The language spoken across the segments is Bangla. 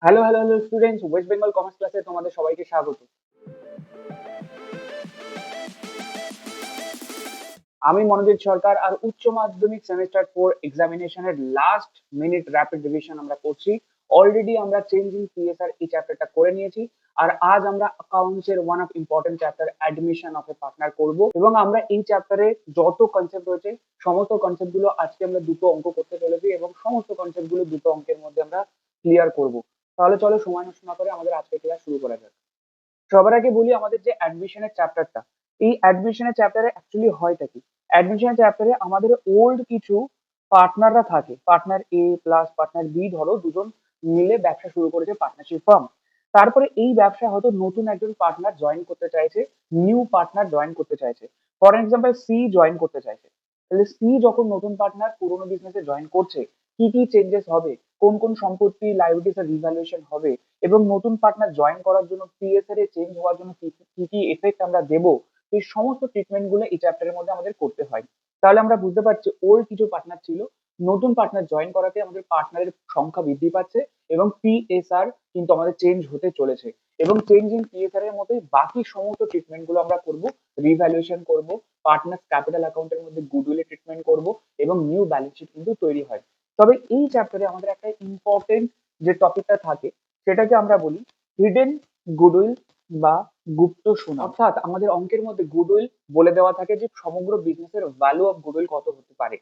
Hello hello hello students, West Bengal commerce ক্লাসে তোমাদের সবাইকে স্বাগত। আমি মনোজিৎ সরকার, আর উচ্চ মাধ্যমিক সেমিস্টার 4 এক্সামিনেশনের লাস্ট মিনিট র্যাপিড রিভিশন আমরা করছি। অলরেডি আমরা চেঞ্জিং পিএসআর এই চ্যাপ্টারটা করে নিয়েছি, আর আজ আমরা অ্যাকাউন্টস এর one of important chapter admission of a partner করব, এবং আমরা এই চ্যাপ্টারে যত কনসেপ্ট রয়েছে সমস্ত কনসেপ্ট গুলো আজকে আমরা দুটো অঙ্ক করতে চলেছি, এবং সমস্ত কনসেপ্ট গুলো দুটো অঙ্কের মধ্যে আমরা ক্লিয়ার করব। তাহলে চলো সময় নষ্ট না করে আমাদের আজকের ক্লাস শুরু করা যাক। সবার আগে বলি আমাদের যে অ্যাডমিশনের চ্যাপ্টারটা, এই অ্যাডমিশনের চ্যাপ্টারে অ্যাকচুয়ালি হয়টা কি। অ্যাডমিশনের চ্যাপ্টারে আমাদের ওল্ড কিছু পার্টনাররা থাকে, পার্টনার এ প্লাস পার্টনার বি, ধরো দুজন মিলে ব্যবসা শুরু করেছে, পার্টনারশিপ ফার্ম। তারপরে এই ব্যবসায় হয়তো নতুন একজন পার্টনার জয়েন করতে চাইছে, নিউ পার্টনার জয়েন করতে চাইছে। ফর এক্সাম্পল সি জয়েন করতে চাইছে। তাহলে সি যখন নতুন পার্টনার পুরোনো বিজনেসে জয়েন করছে, কি কি চেঞ্জেস হবে, কোন কোন সম্পত্তি লাইবিলিটিস এর রিভ্যালুয়েশন হবে, এবং নতুন পার্টনার জয়েন করার জন্য পিএসআর এ চেঞ্জ হওয়ার জন্য কি কি কি এফেক্ট আমরা দেব, এই সমস্ত ট্রিটমেন্ট গুলো এই চ্যাপ্টারের মধ্যে আমাদের করতে হয়। তাহলে আমরা বুঝতে পারছি ওল্ড কিছু পার্টনার ছিল, নতুন পার্টনার জয়েন করাতে আমাদের পার্টনারের সংখ্যা বৃদ্ধি পাচ্ছে, এবং পিএসআর কিন্তু আমাদের চেঞ্জ হতে চলেছে। এবং চেঞ্জিং পিএসআর এর মধ্যে বাকি সমস্ত ট্রিটমেন্ট গুলো আমরা করব, রিভ্যালুয়েশন করব, পার্টনার ক্যাপিটাল অ্যাকাউন্টের মধ্যে গুডউইলের ট্রিটমেন্ট করব, এবং নিউ ব্যালেন্স শিট কিন্তু তৈরি হয়। তবে এই চ্যাপ্টারে আমাদের একটা ইম্পর্টেন্ট যে টপিকটা থাকে, সেটাকে আমরা বলি হিডেন গুডউইল বা গুপ্ত সুনাম। অর্থাৎ আমাদের অঙ্কের মধ্যে গুডউইল বলে দেওয়া থাকে যে সমগ্র বিজনেসের ভ্যালু অফ গুডউইল কত হতে পারে।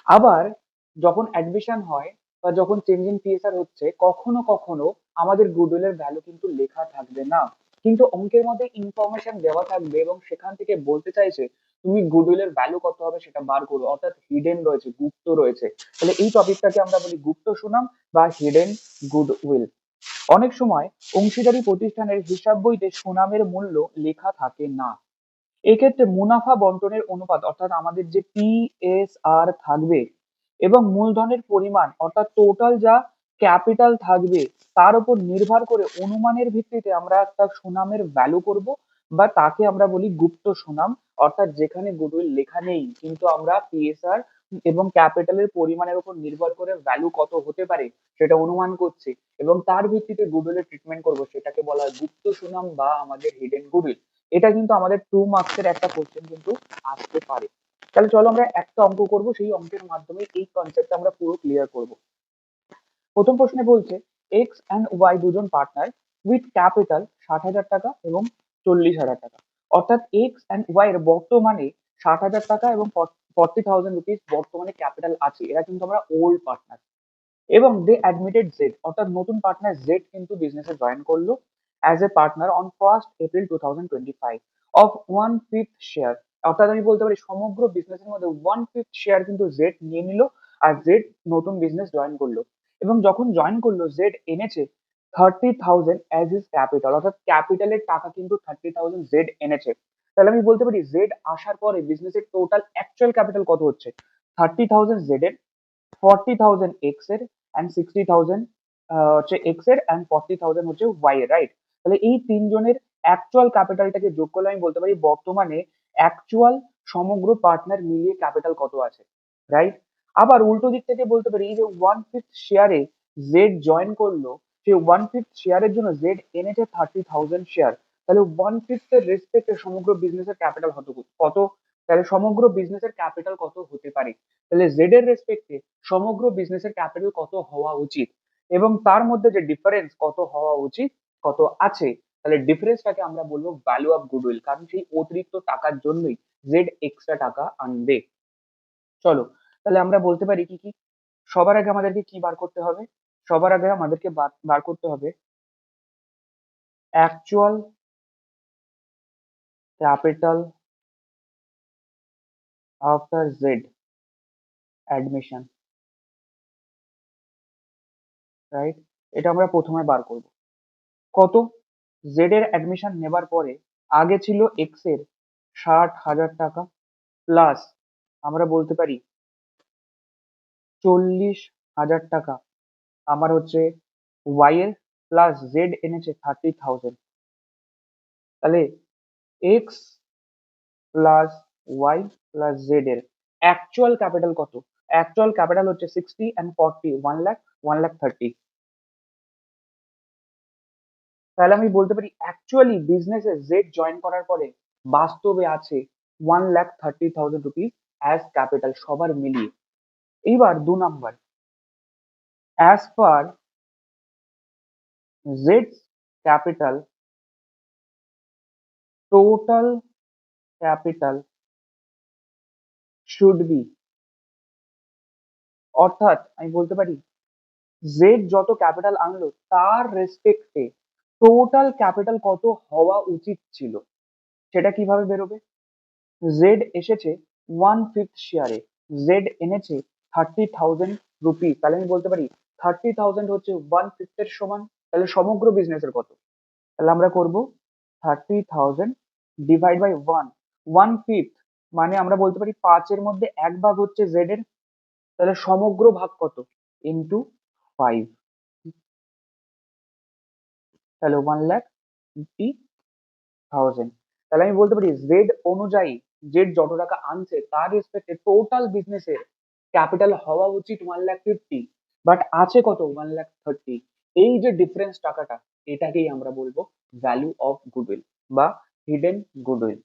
আবার যখন অ্যাডমিশন হয় বা যখন চেঞ্জিং পিএসআর হচ্ছে, কখনো কখনো আমাদের গুডউইলের ভ্যালু কিন্তু লেখা থাকবে না, কিন্তু অঙ্কের মধ্যে ইনফরমেশন দেওয়া থাকবে, এবং সেখান থেকে বলতে চাইছে তুমি গুডউইলের ভ্যালু কত হবে সেটা বার করো, অর্থাৎ হিডেন রয়েছে, গুপ্ত রয়েছে। তাহলে এই টপিকটাকে আমরা বলি গুপ্ত সুনাম বা হিডেন গুডউইল। অনেক সময় অংশীদারি প্রতিষ্ঠানের হিসাব বইতে সুনামের মূল্য লেখা থাকে না। এক্ষেত্রে মুনাফা বন্টনের অনুপাত, অর্থাৎ আমাদের যে পিএসআর থাকবে এবং মূলধনের পরিমাণ, অর্থাৎ টোটাল যা ক্যাপিটাল থাকবে, তার উপর নির্ভর করে অনুমানের ভিত্তিতে আমরা একটা সুনামের ভ্যালু করব, বা তাকে আমরা বলি গুপ্ত সুনাম। অর্থাৎ যেখানে গুডউইল লেখা নেই, কিন্তু আমরা পিএসআর এবং ক্যাপিটালের পরিমাণের উপর নির্ভর করে ভ্যালু কত হতে পারে সেটা অনুমান করছি, এবং তার ভিত্তিতে গুডউইলের ট্রিটমেন্ট করব, সেটাকে বলা হয় গুপ্ত সুনাম বা আমাদের হিডেন গুডউইল। এটা কিন্তু আমাদের 2 মার্কসের একটা কোশ্চেন কিন্তু আসতে পারে। তাহলে চলো আমরা একটা অঙ্ক করব, সেই অঙ্কের মাধ্যমে এই কনসেপ্ট আমরা পুরো ক্লিয়ার করব। প্রথম প্রশ্নে বলছে এক্স অ্যান্ড ওয়াই দুজন পার্টনার উইথ ক্যাপিটাল 60,000 টাকা এবং 40,000 টাকা। অর্থাৎ এক্স অ্যান্ড ওয়াই এর বর্তমানে 60,000 টাকা এবং 40,000 রুপিস বর্তমানে ক্যাপিটাল আছে, এরা কিন্তু আমরা ওল্ড পার্টনার। এবং দে অ্যাডমিটেড জেড, অর্থাৎ নতুন পার্টনার জেড কিন্তু বিজনেসে জয়েন করলো as a partner on 1 April 2025 of 1/5 share. অর্থাৎ আমি বলতে পারি সমগ্র বিজনেসের মধ্যে 1/5 শেয়ার কিন্তু জেড নিয়ে নিল, আর জেড নতুন বিজনেস জয়েন করলো। এবং যখন জয়েন করলো জেড এনেছে 30,000 অ্যাজ ইজ ক্যাপিটাল, অর্থাৎ ক্যাপিটালের টাকা কিন্তু 30,000 জেড এনেছে। তাহলে আমি বলতে পারি জেড আসার পরে বিজনেসের টোটাল অ্যাকচুয়াল ক্যাপিটাল কত হচ্ছে, 30,000 জেড এর, 40,000 এক্স এর, অ্যান্ড 60,000 হচ্ছে এক্স এর, অ্যান্ড 40,000 হচ্ছে ওয়াই এর, রাইট। তাহলে এই তিনজনের অ্যাকচুয়াল ক্যাপিটালটাকে যোগ করলে আমি বলতে পারি বর্তমানে অ্যাকচুয়াল সমগ্র পার্টনার মিলিয়ে ক্যাপিটাল কত আছে, রাইট। আবার উল্টো দিক থেকে বলতে পারি এই যে 1/5 শেয়ারে জেড জয়েন করলো, সেই 1/5 শেয়ারের জন্য জেড এনেছে 30,000 শেয়ার। তাহলে 1/5 এর রেসপেক্টে সমগ্র বিজনেসের ক্যাপিটাল কত, তাহলে সমগ্র বিজনেসের ক্যাপিটাল কত হতে পারে। তাহলে জেড এর রেসপেক্টে সমগ্র বিজনেসের ক্যাপিটাল কত হওয়া উচিত, এবং তার মধ্যে যে ডিফারেন্স কত হওয়া উচিত, কত আছে, তাহলে ডিফারেন্সটাকে আমরা বলবো ভ্যালু অফ গুডউইল, কারণ সেই অতিরিক্ত টাকার জন্যই জেড এক্সট্রা টাকা আনবে। চলো তাহলে আমরা বলতে পারি কি কি। সবার আগে আমাদেরকে কি বার করতে হবে, সবার আগে আমাদেরকে বার করতে হবে actual capital after Z admission, right. এটা আমরা প্রথমে বার করব। কত, জেড এর অ্যাডমিশন নেবার পরে আগে ছিল এক্স এর 60,000 টাকা, প্লাস আমরা বলতে পারি 40,000 টাকা আমার হচ্ছে ওয়াই এর, প্লাস জেড এনেছে 30,000। তাহলে X plus Y plus Z এর অ্যাকচুয়াল ক্যাপিটাল কত, অ্যাকচুয়াল ক্যাপিটাল হচ্ছে 60 and 40 1 লাখ 1,30,000। তাহলে আমি বলতে পারি অ্যাকচুয়ালি বিজনেসে জেড জয়েন করার পরে বাস্তবে আছে 1,30,000 রুপিস অ্যাজ ক্যাপিটাল সবার মিলিয়ে। এইবার 2 নাম্বার, অ্যাজ পার জেডস capital, total capital should be, অর্থাৎ আমি বলতে পারি জেড যত ক্যাপিটাল আনলো তার রেসপেক্টে টোটাল ক্যাপিটাল কত হওয়া উচিত ছিল, সেটা কিভাবে বেরোবে? জেড এসেছে 1/5 শেয়ারে, জেড এনেছে 30,000 রুপিস, তাহলে আমি বলতে পারি 30,000 হচ্ছে 1/5 এর সমান। তাহলে সমগ্র বিজনেসের কত? তাহলে আমরা করব 30,000 ডিভাইড বাই 1/5, মানে আমরা বলতে পারি 5-এর মধ্যে 1 ভাগ হচ্ছে জেড এর, তাহলে সমগ্র ভাগ কত? ইন্টু 5, তাহলে 1,50,000। তাহলে আমি বলতে পারি জেড অনুযায়ী জেড যত টাকা আনছে তার রেসপেক্টে টোটাল বিজনেসের ক্যাপিটাল হওয়া উচিত 1,50,000, বাট আছে কত? 1,30,000। এই যে ডিফারেন্স টাকাটা, এটাকেই আমরা বলবো ভ্যালু অফ গুডউইল বা hidden goodwill.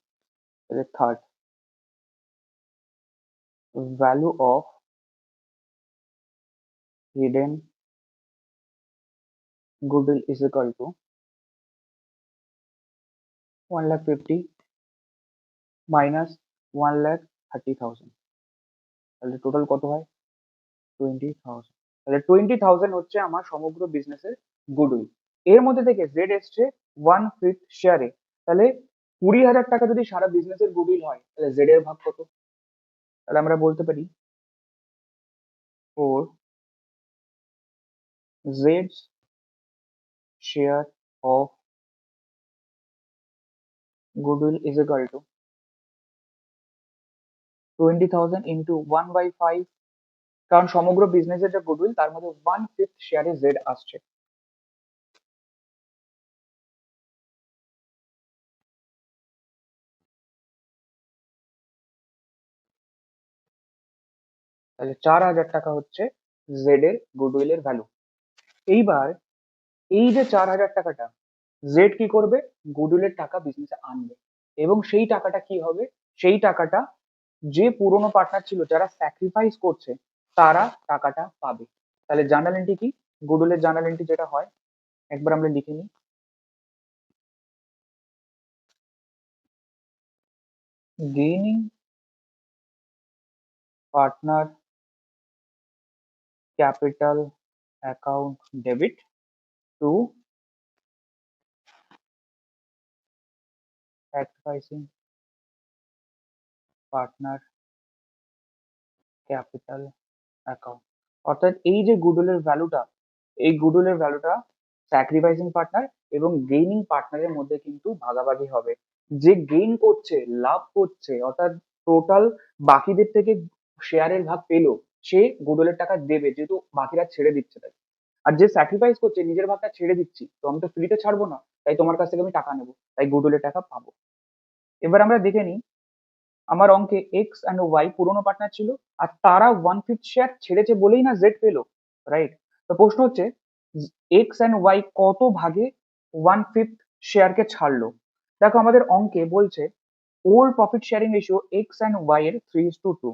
Third, value of hidden goodwill is equal two 1,50,000 minus 1,30,000, তাহলে টোটাল কত হয়? 20,000। তাহলে 20,000 হচ্ছে আমার সমগ্র বিজনেসের গুডউইল। এর মধ্যে থেকে জেড এসছে 1/5 শেয়ারে, তাহলে 20,000 টাকা যদি সারা বিজনেসের গুডউইল হয় তাহলে জেড এর ভাগ কত? তাহলে আমরা বলতে পারি ফোর জেডস share of goodwill is equal to 20,000 into 1/5, কারণ সমগ্র বিজনেসের যে গুডউইল তার মধ্যে 1/5 শেয়ারে জেড আসছে। তাহলে 4,000 টাকা হচ্ছে জেড এর গুডউইলের ভ্যালু। এইবার এই যে 4,000 টাকাটা জেড কি করবে? গুডউইলের টাকা বিজনেসে আনবে, এবং সেই টাকাটা কি হবে? সেই টাকাটা যে পুরনো পার্টনার ছিল যারা স্যাক্রিফাইস করছে তারা টাকাটা পাবে। তাহলে জার্নাল এন্ট্রি কি? গুডউইলের জার্নাল এন্ট্রি যেটা হয় একবার আমরা লিখে নিই। Gaining partner capital account debit to sacrificing partner capital account. অর্থাৎ এই যে গুডউইলের ভ্যালুটা, এই গুডউইলের ভ্যালুটা স্যাক্রিফাইসিং পার্টনার এবং গেইনিং পার্টনারের মধ্যে কিন্তু ভাগাভাগি হবে। যে গেইন করছে, লাভ করছে, অর্থাৎ টোটাল বাকিদের থেকে শেয়ারের ভাগ পেলো, সে গুডউইলের টাকা দেবে যেহেতু বাকিরা ছেড়ে দিচ্ছে তাই। আর যে স্যাক্রিফাইস করছে নিজের ভাগটা ছেড়ে দিচ্ছি, তো আমি তো ফ্রিতে ছাড়বো না, তাই তোমার কাছ থেকে আমি টাকা নেবো, তাই গুডউইলের টাকা পাবো। এবার আমরা দেখে নিই, আমার অঙ্কে এক্স অ্যান্ড ওয়াই পুরোনো পার্টনার ছিল, আর তারা 1/5 শেয়ার ছেড়েছে বলেই না জেড পেলো, রাইট? তো প্রশ্ন হচ্ছে এক্স অ্যান্ড ওয়াই কত ভাগে 1/5 শেয়ারকে ছাড়লো। দেখো আমাদের অঙ্কে বলছে old profit sharing ratio X and Y এর 3:2।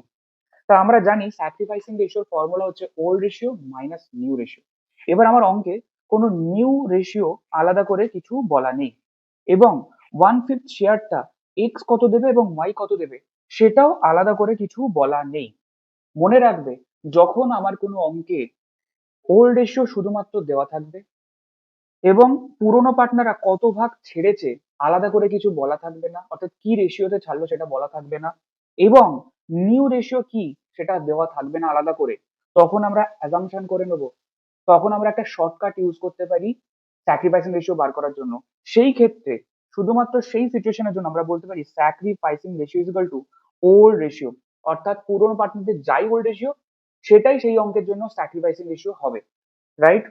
তা আমরা জানি স্যাক্রিফাইসিং রেশিওর ফর্মুলা হচ্ছে old ratio minus new ratio. এবার আমার অঙ্কে কোনো নিউ রেশিও আলাদা করে কিছু বলা নেই, এবং 1/5 শেয়ারটা এক্স কত দেবে এবং ওয়াই কত দেবে সেটাও আলাদা করে কিছু বলা নেই। মনে রাখবে, যখন আমার কোনো অঙ্কে ওল্ড রেশিও শুধুমাত্র দেওয়া থাকবে এবং পুরোনো পার্টনাররা কত ভাগ ছেড়েছে আলাদা করে কিছু বলা থাকবে না, অর্থাৎ কি রেশিওতে ছাড়লো সেটা বলা থাকবে না, এবং নিউ রেশিও কি সেটা দেওয়া থাকবে না আলাদা করে, তখন আমরা অ্যাজাম্পশন করে নেব, তখন আমরা একটা শর্টকাট ইউজ করতে পারি স্যাক্রিফাইসিং রেশিও বার করার জন্য। সেই ক্ষেত্রে শুধুমাত্র সেই সিচুয়েশনের জন্য আমরা বলতে পারি sacrificing ratio is equal two old ratio, অর্থাৎ পুরোনো পার্টনারদের যাই ওল্ড রেশিও সেটাই সেই অঙ্কের জন্য স্যাক্রিফাইসিং রেশিও হবে, রাইট?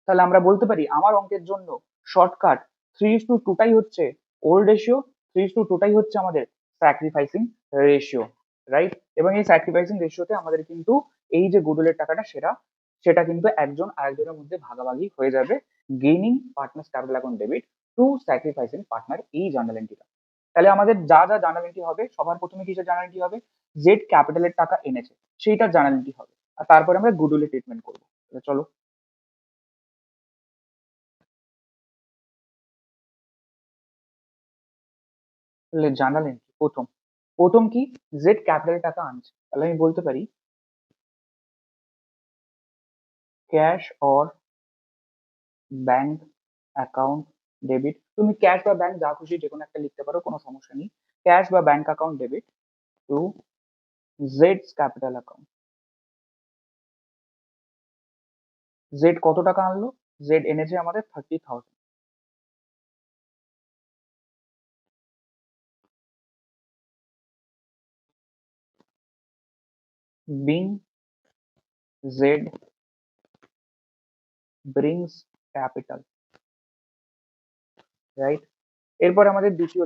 তাহলে আমরা বলতে পারি আমার অঙ্কের জন্য শর্টকাট 3:2টাই হচ্ছে ওল্ড রেশিও, 3:2টাই হচ্ছে আমাদের স্যাক্রিফাইসিং রেশিও, রাইট? এবং এই স্যাক্রিফাইসিং রেশিওতে আমাদের কিন্তু এই যে গুডউইলের টাকাটা সেটা সেটা কিন্তু একজন আরেকজনের মধ্যে ভাগাভাগি হয়ে যাবে, gaining partners capital account debit to sacrificing partner, এই জার্নাল এন্ট্রিটা। তাহলে আমাদের যা যা জার্নাল এন্ট্রি হবে, সবার প্রথমে কিসের জার্নাল এন্ট্রি হবে, জেড ক্যাপিটালের টাকা এনেছে সেইটার জার্নাল এন্ট্রি হবে, আর তারপরে আমরা গুডউইলের ট্রিটমেন্ট করবো। তাহলে চলো, তাহলে জার্নাল এন্ট্রি প্রথম প্রথম কি, জেড ক্যাপিটালের টাকা আনছে, তাহলে আমি বলতে পারি cash or bank account debit. তুমি ক্যাশ বা ব্যাংক যা খুশি যে কোনো একটা লিখতে পারো, কোনো সমস্যা নেই। ক্যাশ বা ব্যাংক অ্যাকাউন্ট ডেবিট টু জেডস ক্যাপিটাল অ্যাকাউন্ট। জেড কত টাকা আনলো, জেড এনেছে আমাদের 30,000। Being Z brings capital, right. এরপর আমাদের দ্বিতীয়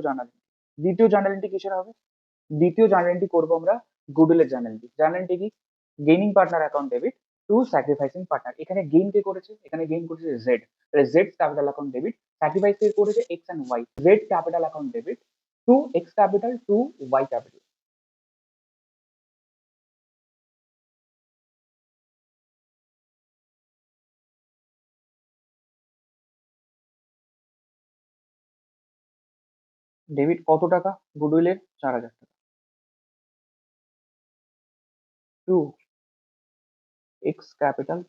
জার্নাল এন্ট্রি কিসের হবে, দ্বিতীয় জার্নাল এন্ট্রি করবো আমরা গুডউইলের জার্নাল এন্ট্রি। জার্নাল এন্ট্রি কি, gaining partner account debit to sacrificing partner. এখানে গেইন কে করেছে, এখানে গেইন করেছে Z, Z capital account debit. Sacrifice কে করেছে X and Y, Z capital account debit to X capital to Y capital. Debit কত টাকা, গুডউইলের 4,000 টাকা টু এক্স ক্যাপিটাল।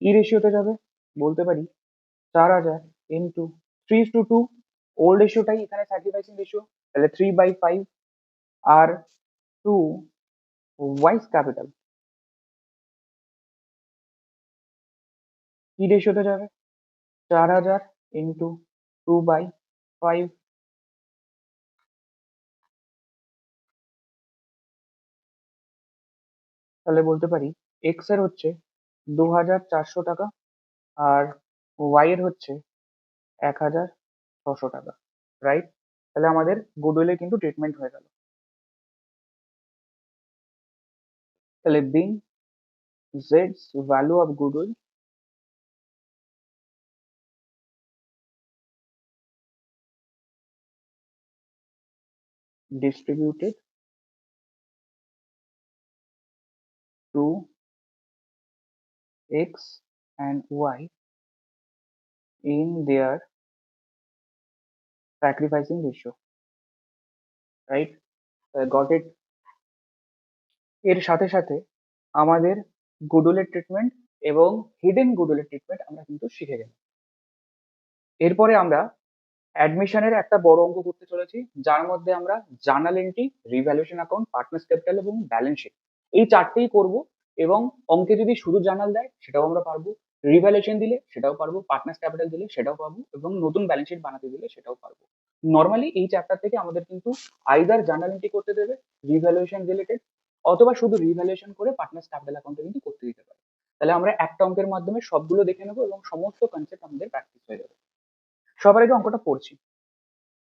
কি রেশিওতে যাবে, বলতে পারি 4,000 ইন্টু 3:2। ওল্ড রেশিওটাই এখানে স্যাক্রিফাইসিং রেশিও, তাহলে 3/5 আর টু ওয়াইস ক্যাপিটাল। কি রেশিওতে যাবে, 4,000 ইন্টু 2/5। তাহলে বলতে পারি এক্স এর হচ্ছে 2,400 টাকা আর ওয়াই এর হচ্ছে 1,600 টাকা, রাইট। তাহলে আমাদের গুডউইলে কিন্তু ট্রিটমেন্ট হয়ে গেল। তাহলে বিং জেডস value of goodwill distributed to x and y in their sacrificing ratio, right? Got it. এর সাথে সাথে আমাদের গুডউইলের ট্রিটমেন্ট এবং হিডেন গুডউইলের ট্রিটমেন্ট আমরা কিন্তু শিখে গেলাম। এরপরে আমরা অ্যাডমিশনের একটা বড় অঙ্ক করতে চলেছি, যার মধ্যে আমরা journal entry, revaluation account, partners capital এবং ব্যালেন্স শিট, এই চারটেই করব। এবং অঙ্কে যদি শুধু জার্নাল দেয় সেটাও আমরা পারবো, রিভ্যালুয়েশন দিলে সেটাও পারবো, পার্টনার্স ক্যাপিটাল দিলে সেটাও পারবো, এবং নতুন ব্যালেন্স শিট বানাতে দিলে সেটাও পারবো। নর্মালি এই চ্যাপ্টার থেকে আমাদের কিন্তু আইদার জার্নাল এন্ট্রি করতে দেবে রিভ্যালুয়েশন রিলেটেড, অথবা শুধু রিভ্যালুয়েশন করে পার্টনার্স ক্যাপিটাল অ্যাকাউন্টে কিন্তু করতে দিতে পারে। তাহলে আমরা একটা অঙ্কের মাধ্যমে সবগুলো দেখে নেবো এবং সমস্ত কনসেপ্ট আমাদের প্র্যাকটিস হয়ে যাবে। সবার আগে অঙ্কটা পড়ছি।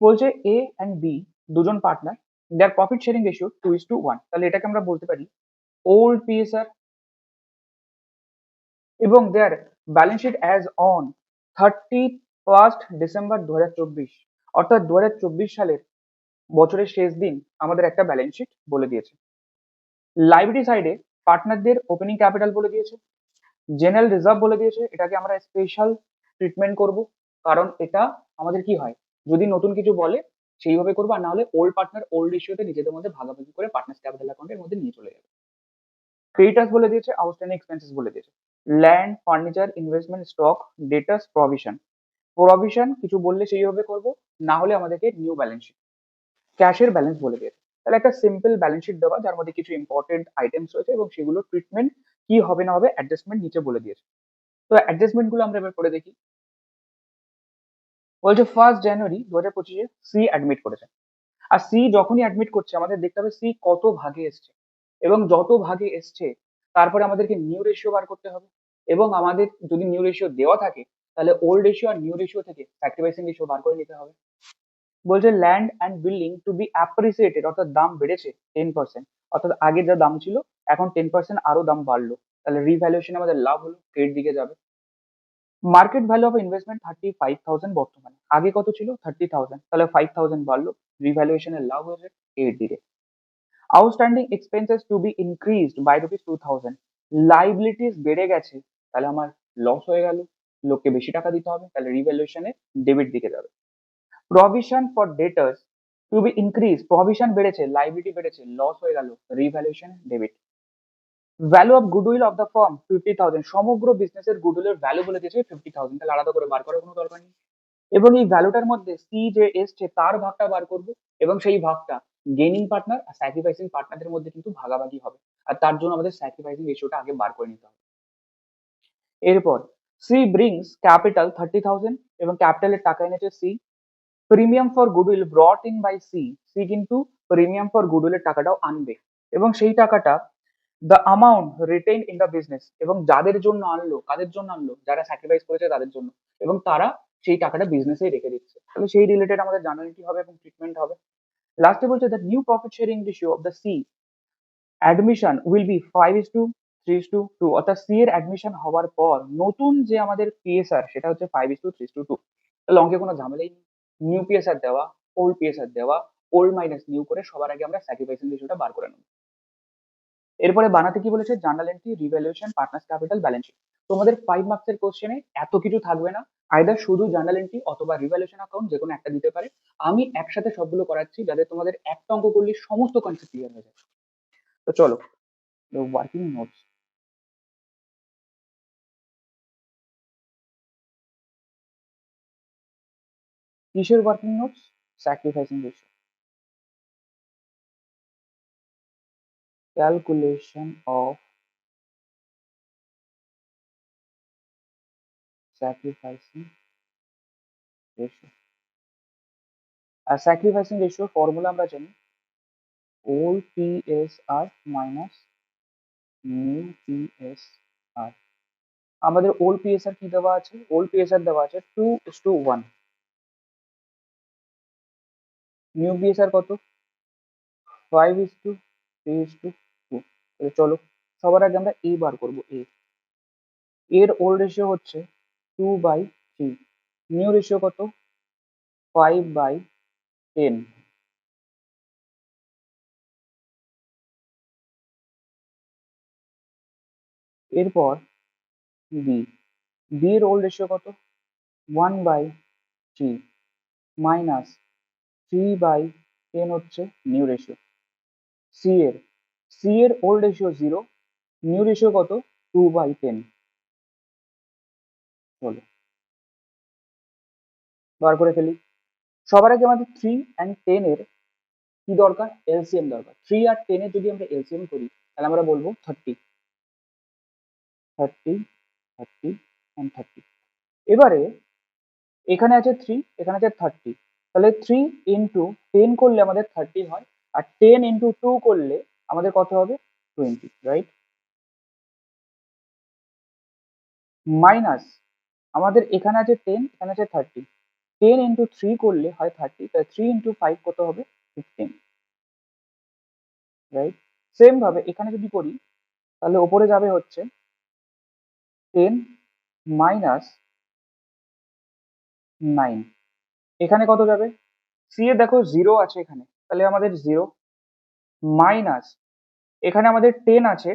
বলছে এ অ্যান্ড বি দুজন partner, their profit sharing ratio 2:1। তাহলে এটাকে আমরা বলতে পারি ওল্ড পিএসআর, এবং their balance sheet as on 31 December 2024, অর্থাৎ 2024 সালের বছরের শেষ দিন আমাদের একটা ব্যালেন্স শিট বলে দিয়েছে। লাইবিলিটি সাইডে পার্টনারদের ওপেনিং ক্যাপিটাল বলে দিয়েছে, জেনারেল রিজার্ভ বলে দিয়েছে, এটাকে আমরা স্পেশাল ট্রিটমেন্ট করব, কারণ এটা আমাদের কি হয়, যদি নতুন কিছু বলে সেইভাবে করবো, আর না হলে ওল্ড পার্টনার ওল্ড রেশিওতে নিজেদের মধ্যে ভাগাভাগি করে পার্টনার্স ক্যাপিটাল অ্যাকাউন্টের মধ্যে নিয়ে চলে যাবে। ক্রেডিটার্স বলে দিয়েছে, আউটস্ট্যান্ডিং এক্সপেন্সেস বলে দিয়েছে, land furniture investment stock ডেটাস provision. Provision কিছু বললে সেইভাবে করব, না হলে আমাদেরকে নিউ ব্যালেন্স শিট, ক্যাশের ব্যালেন্স বলে দিয়েছে। তাহলে একটা সিম্পল ব্যালেন্স শিট দেওয়া, যার মধ্যে কিছু ইম্পর্টেন্ট আইটেমস রয়েছে এবং সেগুলো ট্রিটমেন্ট কি হবে না হবে অ্যাডজাস্টমেন্ট নিচে বলে দিয়েছে। তো অ্যাডজাস্টমেন্ট গুলো আমরা এবার করে দেখি। বলছে 1 জানুয়ারি 2025 সি অ্যাডমিট করেছে, আর সি যখনই অ্যাডমিট করছে আমাদের দেখতে হবে সি কত ভাগে এসছে, এবং যত ভাগে এসছে তারপরে আমাদেরকে নিউ রেশিও বার করতে হবে, এবং আমাদের যদি নিউ রেশিও দেওয়া থাকে তাহলে ওল্ড রেশিও আর নিউ রেশিও থেকে স্যাক্রিফাইসিং রেশিও বার করে নিতে হবে। বলছে land and building to be appreciated, অর্থাৎ দাম বেড়েছে 10%, অর্থাৎ আগে যা দাম ছিল এখন 10% আরো দাম বাড়লো, তাহলে রিভ্যালুয়েশন আমাদের লাভ হলো, এর দিকে যাবে। মার্কেট ভ্যালু অফ ইনভেস্টমেন্ট 35,000 বর্তমানে, আগে কত ছিল 30,000, তাহলে 5,000 বাড়লো, রিভ্যালুয়েশনের লাভ হয়েছে এর দিকে। Outstanding expenses to be increased by ₹2,000, liabilities বেড়ে গেছে, তাহলে আমার লস হয়ে গেল, লোককে বেশি টাকা দিতে হবে, তাহলে রিভ্যালুয়েশনে ডেবিট দিকে যাবে। Provision for debtors to be increase, provision বেড়েছে, লাইবিলিটি বেড়েছে, লস হয়ে গেল, revaluation debit. Value of goodwill of the firm 50,000, সমগ্র বিজনেসের গুডউইলের ভ্যালু বলে দিয়েছে 50,000, তাহলে আলাদা করে বার করার কোনো দরকার নেই। এবং এই ভ্যালুটার মধ্যে সি যে এসছে তার ভাগটা বার করব, এবং সেই ভাগটা গেইনিং পার্টনার আর স্যাক্রিফাইসিং পার্টনারদের মধ্যে কিন্তু ভাগাভাগি হবে, আর তার জন্য আমাদের স্যাক্রিফাইসিং রেশিওটা আগে বার করে নিতে হবে। এরপর সি ব্রিংস ক্যাপিটাল 30,000, এবং ক্যাপিটালের টাকা এনেছে C. Premium for goodwill brought in by C, C কিন্তু প্রিমিয়াম ফর গুডউইলের টাকাটাও আনবে, এবং সেই টাকাটা the amount retain in the business, এবং যাদের জন্য আনলো, কাদের জন্য আনলো, যারা স্যাক্রিফাইস করেছে তাদের জন্য, এবং তারা সেই টাকাটা বিজনেসেই রেখে দিচ্ছে, তাহলে সেই রিলেটেড আমাদের জার্নালিটি হবে এবং ট্রিটমেন্ট হবে। লাস্টে বলছে the new profit sharing ratio of the sea admission will be 5:3:2, অর্থাৎ সি এর অ্যাডমিশন হওয়ার পর নতুন যে আমাদের পিএসআর সেটা হচ্ছে 5:3:2, তাহলে অঙ্কে কোনো ঝামেলাই নেই, নিউ পিএসআর দেওয়া, ওল্ড পিএসআর দেওয়া, ওল্ড মাইনাস নিউ করে সবার আগে আমরা স্যাক্রিফাইসিং রেশিওটা বার করে নেব। এরপরে বানাতে কি বলেছে, journal entry, revaluation, partners capital, balance sheet. তোমাদের 5 মার্কসের কোশ্চেনে এত কিছু থাকবে না, আইদার শুধু জার্নাল এন্ট্রি অথবা রিভ্যালুয়েশন অ্যাকাউন্ট, যে কোনো একটা দিতে পারে। আমি একসাথে সবগুলো করাচ্ছি যাতে তোমাদের একটা অঙ্ক করলে সমস্ত কনসেপ্ট ক্লিয়ার হয়ে যায়। তো চলো, ওয়ার্কিং নোটস। কিসের working notes? Sacrificing ratio, calculation of sacrificing ratio. আর স্যাক্রিফাইসিং রেশিও ফর্মুলা আমরা জানি, old PSR minus new PSR. আমাদের ওল্ড পিএসআর কি দেওয়া আছে, ওল্ড পিএসআর দেওয়া আছে 2:1, নিউ পিএসআর কত 5:3:2। তাহলে চলো সবার আগে আমরা এ বার করবো, এর ওল্ড রেশিও হচ্ছে 2/3, নিউ রেশিও কত 5/10। এরপর বি, বি এর ওল্ড রেশিও কত 1/3 মাইনাস 3/10 হচ্ছে নিউ রেশিও। সি এর ওল্ড রেশিও 0, নিউ রেশিও কত 2/10। চলো বার করে ফেলি। সবার আগে আমাদের 3 and 10 এর কি দরকার, এলসিএম দরকার। 3 আর 10 এর যদি আমরা এলসিএম করি তাহলে আমরা বলবো 30, 30, 30 and 30। এবারে এখানে আছে 3, এখানে আছে 30, তাহলে 3 ইন্টু 10 করলে আমাদের 30 হয়, আর 10 ইন্টু 2 করলে আমাদের কত হবে 20, রাইট? মাইনাস আমাদের এখানে আছে 10, এখানে আছে 30, 10 ইন্টু 3 করলে হয় 30, তাহলে 3 ইন্টু 5 কত হবে 15, রাইট? সেম ভাবে এখানে যদি করি তাহলে ওপরে যাবে হচ্ছে 10 মাইনাস 9, এখানে কত যাবে, সি এ দেখো 0 আছে এখানে, তাহলে আমাদের 0 মাইনাস এখানে আমাদের 10 আছে,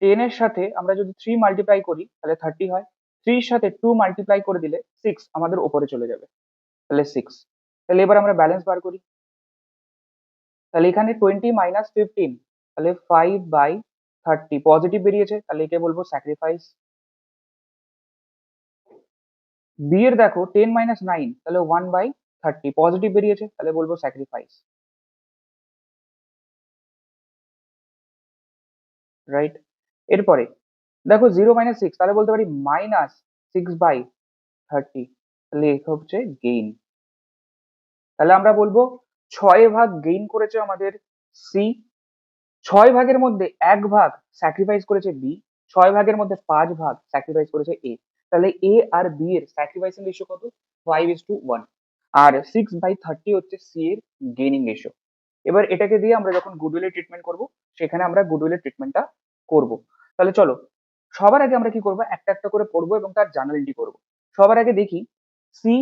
10 এর সাথে আমরা যদি 3 মাল্টিপ্লাই করি তাহলে 30 হয়, 3 এর সাথে 2 মাল্টিপ্লাই করে দিলে 6 আমাদের উপরে চলে যাবে, তাহলে 6। তাহলে এবার আমরা ব্যালেন্স বার করি, তাহলে এখানে 20 মাইনাস 15, তাহলে 5/30 পজিটিভ বেরিয়েছে, তাহলে একে বলবো স্যাক্রিফাইস। বি এর দেখো 10 মাইনাস 9, তাহলে 1/30 পজিটিভ বেরিয়েছে, তাহলে বলবো স্যাক্রিফাইস, রাইট? এরপরে দেখো 0 মাইনাস 6, তাহলে বলতে পারি মাইনাস 6/30, তাহলে এ হচ্ছে গেইন। তাহলে আমরা বলবো 6 ভাগ গেইন করেছে আমাদের সি, 6 ভাগের মধ্যে 1 ভাগ স্যাক্রিফাইস করেছে বি, 6 ভাগের মধ্যে 5 ভাগ স্যাক্রিফাইস করেছে এ, তাহলে এ আর বি এর স্যাক্রিফাইসিং রেশিও কত 5:1, আর 6/30 হচ্ছে সি এর গেইনিং রেশিও। এবার এটাকে দিয়ে আমরা যখন গুডউইলের ট্রিটমেন্ট করব সেখানে আমরা গুডউইলের ট্রিটমেন্টটা করব। তাহলে চলো সবার আগে আমরা কি করবো, একটা একটা করে পড়বো এবং তার জার্নাল এন্ট্রি করবো। সবার আগে দেখি সি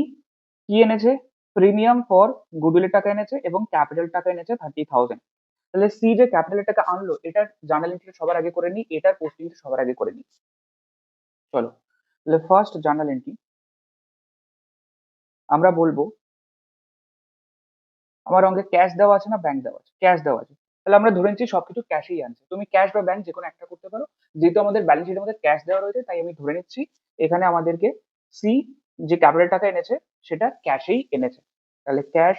কি এনেছে, প্রিমিয়াম ফর গুডউইলের টাকা এনেছে এবং ক্যাপিটাল টাকা এনেছে 30,000। তাহলে সি যে ক্যাপিটালের টাকা আনলো এটার জার্নাল এন্ট্রি সবার আগে করে নিই, এটার পোস্টিং সবার আগে করে নিই। চলো, তাহলে ফার্স্ট জার্নাল এন্ট্রি আমরা বলবো, আমার অঙ্কে ক্যাশ দেওয়া আছে না ব্যাংক দেওয়া আছে, ক্যাশ দেওয়া আছে, তাহলে আমরা ধরে নিচ্ছি সবকিছু ক্যাশেই আনছে। তুমি ক্যাশ বা ব্যাংক যে কোনো একটা করতে পারো, যেহেতু আমাদের ব্যালেন্স শিটের মধ্যে ক্যাশ দেওয়া রয়েছে তাই আমি ধরে নিচ্ছি এখানে আমাদেরকে সি যে ক্যাপিটাল টাকা এনেছে সেটা ক্যাশেই এনেছে। তাহলে cash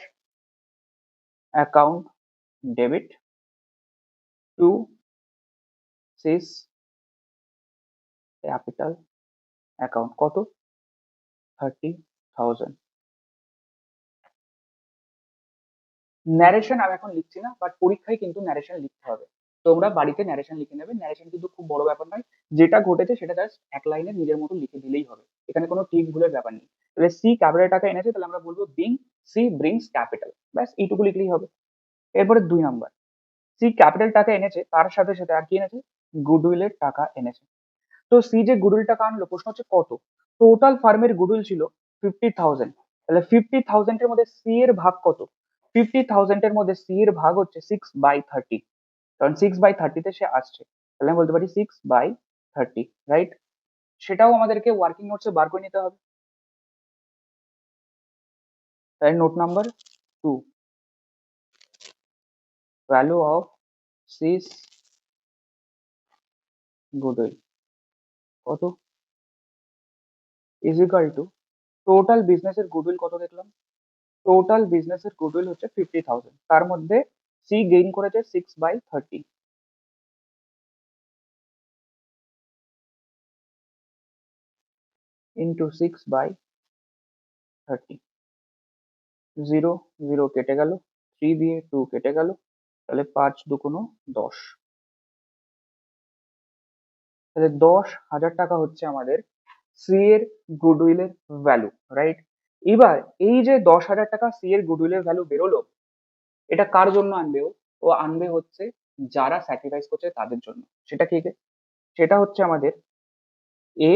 account debit to C's capital account, কত, 30,000। ন্যারেশন আমি এখন লিখছি না, বাট পরীক্ষায় কিন্তু ন্যারেশন লিখতে হবে। তোমরা বাড়িতে ন্যারেশন লিখে নেবে, ন্যারেশন কিন্তু খুব বড় ব্যাপার নয়, যেটা ঘটেছে সেটা জাস্ট এক লাইনে নিজের মতো লিখে দিলেই হবে, এখানে কোনো ঠিক ভুলের ব্যাপার নেই। তাহলে সি ক্যাপিটাল টাকা এনেছে, তাহলে আমরা বলবো বিং সি ব্রিংস ক্যাপিটাল, ব্যাস এইটুকু লিখলেই হবে। এরপরে 2 নাম্বার, সি ক্যাপিটাল টাকা এনেছে তার সাথে সাথে আর কি এনেছে, গুডউইলের টাকা এনেছে। তো সি যে গুডউইল টাকা আনলো, প্রশ্ন হচ্ছে কত, টোটাল ফার্মের গুডউইল ছিল 50,000, তাহলে 50,000 এর মধ্যে সি এর ভাগ কত, 50,000 এর মধ্যে সি এর ভাগ হচ্ছে 6/30, কারণ 6/30 তে সে আসছে, তাহলে আমি বলতে পারি 6/30, রাইট। সেটাও আমাদেরকে ওয়ার্কিং নোটসে বার করে নিতে হবে। তাই note number 2, value of C's goodwill কত, ইজ ইকুয়াল টু টোটাল বিজনেসের গুডউইল কত দেখলাম, টোটাল বিজনেসের গুডউইল হচ্ছে 50,000, তার মধ্যে সি গেইন করেছে 6/30 ইন্টু 6/30, 0 0 কেটে গেল, 3 দিয়ে 2 কেটে গেল, তাহলে 5×2 = 10, তাহলে 10,000 টাকা হচ্ছে আমাদের সি এর গুডউইলের ভ্যালু, রাইট। এবার এই যে 10,000 টাকা সি এর গুডউইলের ভ্যালু বেরোলো, এটা কার জন্য আনবে ও, ও আনবে হচ্ছে যারা স্যাক্রিফাইস করছে তাদের জন্য। সেটা কি, সেটা হচ্ছে আমাদের এ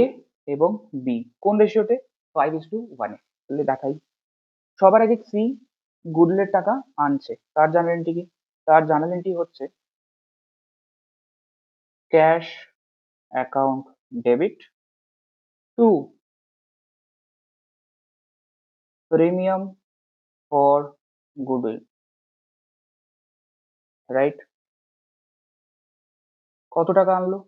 এবং বি, কোন রেশিওতে, 5:1 এ। তাহলে দেখাই, সবার আগে সি গুডউইলের টাকা আনছে, তার জার্নাল এন্ট্রি কি, তার জার্নাল এন্ট্রি হচ্ছে cash account debit two premium for goodwill, right. কত টাকা আনলো,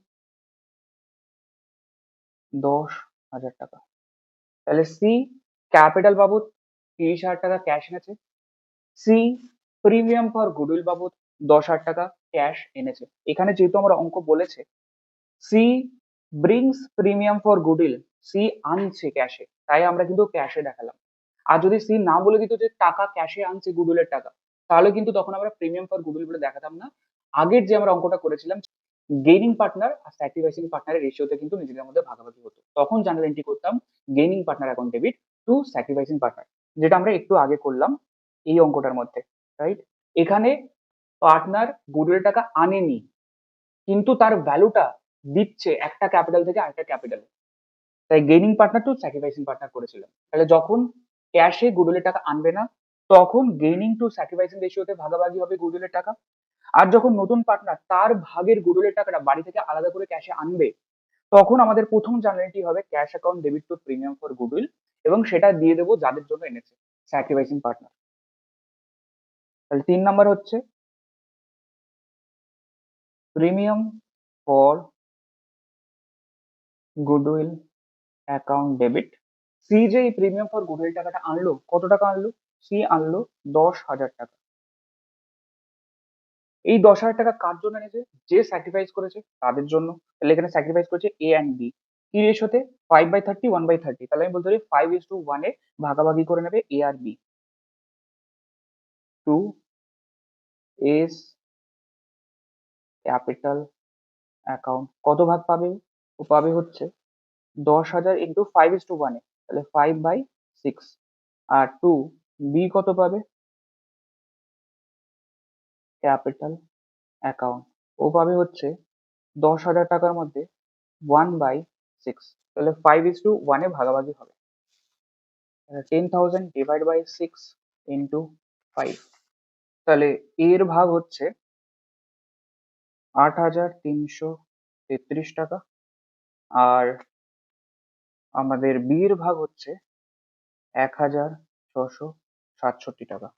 10,000 টাকা। তাহলে সি ক্যাপিটাল বাবদ 30,000 টাকা ক্যাশ এনেছে, সি প্রিমিয়াম ফর গুডউইল বাবদ 10,000 টাকা ক্যাশ এনেছে। এখানে যেহেতু আমরা অঙ্ক বলেছে C brings premium for goodwill, C আনছে ক্যাশে, তাই আমরা কিন্তু ক্যাশে দেখালাম। আর যদি সি না বলে দিত যে টাকা ক্যাশে আনছে গুডউইলের টাকা, তাহলে কিন্তু তখন আমরা প্রিমিয়াম ফর গুডউইল বলে দেখাতাম না। আগের যে আমরা অঙ্কটা করেছিলাম গেইনিং পার্টনার আর স্যাক্রিফাইসিং পার্টনারের রেশিওতে কিন্তু নিজেদের মধ্যে ভাগাভাগি হতো, তখন জার্নাল এন্ট্রি করতাম gaining partner account debit to sacrificing partner, যেটা আমরা একটু আগে করলাম এই অঙ্কটার মধ্যে, রাইট। এখানে পার্টনার গুডউইল টাকা আনেনি, কিন্তু তার ভ্যালুটা দিচ্ছে একটা ক্যাপিটাল থেকে আরেকটা ক্যাপিটালে, তাই gaining partner two sacrificing partner করেছিলাম। তাহলে যখন ক্যাশে গুডউইলের টাকা আনবে না, তখন গেইনিং টু স্যাক্রিফাইসিং রেশিওতে ভাগাভাগি হবে গুডউইলের টাকা। আর যখন নতুন পার্টনার তার ভাগের গুডউইলের টাকাটা বাড়ি থেকে আলাদা করে ক্যাশে আনবে, তখন আমাদের প্রথম জার্নালটি হবে cash account debit two premium for goodwill, এবং সেটা দিয়ে দেবো যাদের জন্য এনেছে, স্যাক্রিফাইসিং পার্টনার। তাহলে 3 নাম্বার হচ্ছে premium for goodwill account debit. C যে এই প্রিমিয়াম ফর গুডউইল টাকাটা আনলো, কত টাকা আনলো, সি আনলো 10,000 টাকা। এই 10,000 টাকা কার জন্য এনেছে, যে স্যাক্রিফাইস করেছে তাদের জন্য। তাহলে এখানে স্যাক্রিফাইস করেছে এ অ্যান্ড বি, কি রেশিওতে, 5/30 1/30, তাহলে আমি বলতে পারি 5:1 এ ভাগাভাগি করে নেবে এ আর B. To A's capital account কত ভাগ পাবে, ও পাবে হচ্ছে 10,000 ইন্টু 5:1, তাহলে 5/6। আর টু বি কত পাবে, ক্যাপিটাল অ্যাকাউন্ট ও পাবে হচ্ছে 10,000 টাকার মধ্যে 1/6, তাহলে 5:1 এ ভাগাভাগি হবে। 10,000 ডিভাইড বাই 6 ইন্টু 5, তাহলে এর ভাগ হচ্ছে 8,333 টাকা, আর আমাদের বি এর ভাগ হচ্ছে 1,667 টাকা।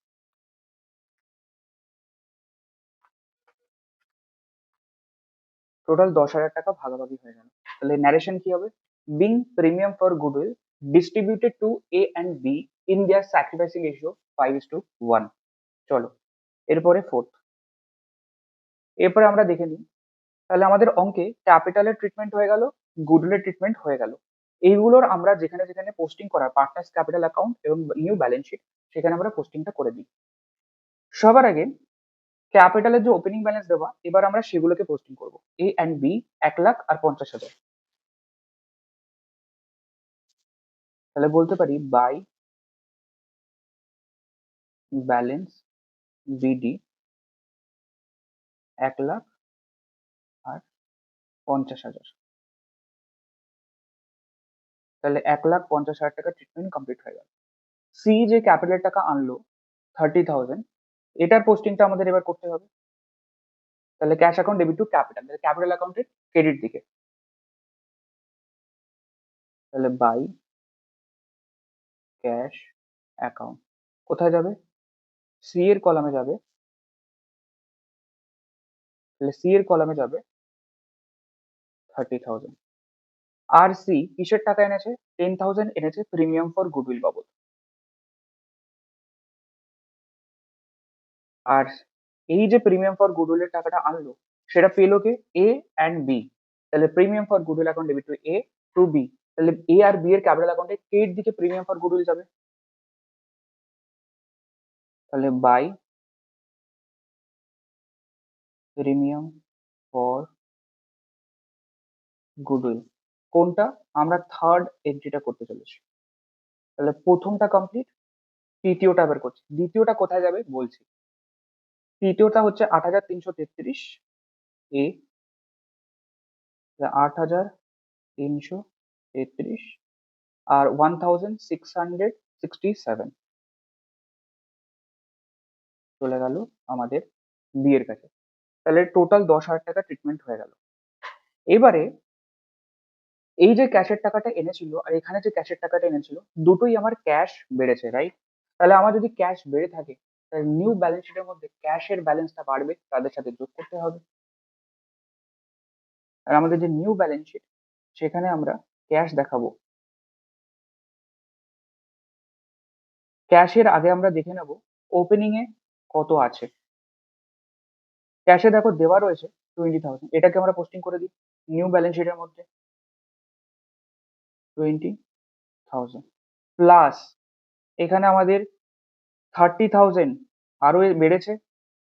টোটাল 10,000 টাকা ভাগাভাগি হয়ে গেল। তাহলে ন্যারেশন কি হবে? Being premium for goodwill distributed to A and B in their sacrificing ratio 5:1। চলো এরপরে ফোর্থ। এরপরে আমরা দেখে নিই, তাহলে আমাদের অঙ্কে ক্যাপিটালের ট্রিটমেন্ট হয়ে গেল, গুডউইলের ট্রিটমেন্ট হয়ে গেল। এইগুলোর আমরা যেখানে যেখানে পোস্টিং করার পার্টনার্স ক্যাপিটাল অ্যাকাউন্ট এবং নিউ ব্যালেন্স শিট, সেখানে আমরা পোস্টিংটা করে দিই। সবার আগে ক্যাপিটালের যে ওপেনিং ব্যালেন্স দেওয়া, এবার আমরা সেগুলোকে পোস্টিং করব। এ অ্যান্ড বি 1,00,000 আর 50,000। তাহলে বলতে পারি বাই ব্যালেন্স বিডি 1,00,000 আর 50,000। তাহলে 1,50,000 টাকা ট্রিটমেন্ট কমপ্লিট হয়ে গেল। সি যে ক্যাপিটাল টাকা আনলো 30,000, এটার পোস্টিংটা আমাদের এবার করতে হবে। তাহলে cash account debit two capital, তাহলে ক্যাপিটাল অ্যাকাউন্টের ক্রেডিট দিকে। তাহলে বাই ক্যাশ অ্যাকাউন্ট কোথায় যাবে? সি এর কলামে যাবে। তাহলে সি এর কলামে যাবে 30,000। আর সি কিসের টাকা এনেছে? 10,000 এনেছে প্রিমিয়াম ফর গুডউইল বাবদ। আর এই যে প্রিমিয়াম ফর গুডউইলের টাকাটা আনলো, সেটা পেলো কে? A and B. তাহলে premium for goodwill account debit to A to B. তাহলে এ আর বি এর ক্যাপিটাল অ্যাকাউন্টে কে এর দিকে প্রিমিয়াম ফর গুডউইল যাবে। তাহলে বাই প্রিমিয়াম ফর গুডউইল, কোনটা? আমরা থার্ড এন্ট্রিটা করতে চলেছি। তাহলে প্রথমটা কমপ্লিট, তৃতীয়টা এবার করছি। দ্বিতীয়টা কোথায় যাবে বলছি। তৃতীয়টা হচ্ছে 8,333 এ, 8,333 আর 1,667 চলে গেল আমাদের বি এর কাছে। তাহলে টোটাল 10,000 টাকা ট্রিটমেন্ট হয়ে গেল। এবারে এই যে ক্যাশের টাকাটা এনেছিল আর এখানে যে ক্যাশের টাকাটা এনেছিল, দুটোই আমার ক্যাশ বেড়েছে, রাইট? তাহলে আমার যদি ক্যাশ বেড়ে থাকে, তাহলে নিউ ব্যালেন্স শিটের মধ্যে ক্যাশের ব্যালেন্সটা বাড়বে, তাদের সাথে যোগ করতে হবে। আর আমাদের যে নিউ ব্যালেন্স শিট, সেখানে আমরা ক্যাশ দেখাবো। ক্যাশের আগে আমরা দেখে নেব ওপেনিং এ কত আছে। ক্যাশে দেখো দেওয়া রয়েছে 20,000, এটাকে আমরা পোস্টিং করে দিই নিউ ব্যালেন্স শিটের মধ্যে। 20,000 প্লাস এখানে আমাদের 30,000 আরো বেড়েছে,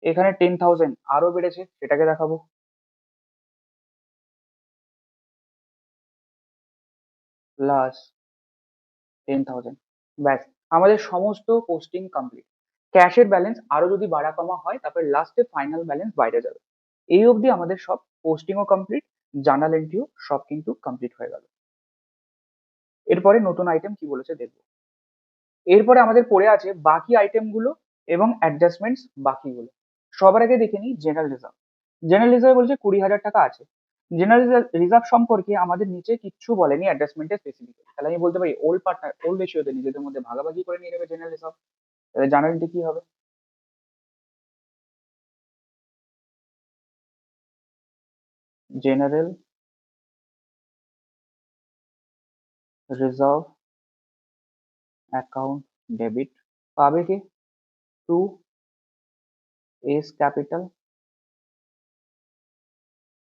এখানে 10,000 আরো বেড়েছে, সেটাকে দেখাবো। প্লাস 10,000, ব্যাস আমাদের সমস্ত পোস্টিং কমপ্লিট। ক্যাশের ব্যালেন্স আরো যদি বাড়া কমা হয়, তারপরে লাস্টে ফাইনাল ব্যালেন্স বাইরে যাবে। এই অবধি আমাদের সব পোস্টিংও কমপ্লিট, জার্নাল এন্ট্রিও সব কিন্তু কমপ্লিট হয়ে গেল। এরপরে নতুন আইটেম কি বলেছে দেখবো। এরপরে আমাদের পড়ে আছে বাকি আইটেম গুলো এবং অ্যাডজাস্টমেন্টস বাকিগুলো। সবার আগে দেখে নিই জেনারেল রিজার্ভ। জেনারেল রিজার্ভ বলছে 20,000 টাকা আছে। জেনারেল রিজার্ভ সম্পর্কে আমাদের নিচে কিচ্ছু বলেনি অ্যাডজাস্টমেন্টে স্পেসিফিক্যালি। তাহলে আমি বলতে পারি ওল্ড পার্টনার ওল্ড রেশিওতে নিজেদের মধ্যে ভাগাভাগি করে নিয়ে নেবে জেনারেল রিজার্ভ। তাহলে জার্নালটি কি হবে? জেনারেল রিজার্ভ অ্যাকাউন্ট ডেবিট পাবে কে? To A's capital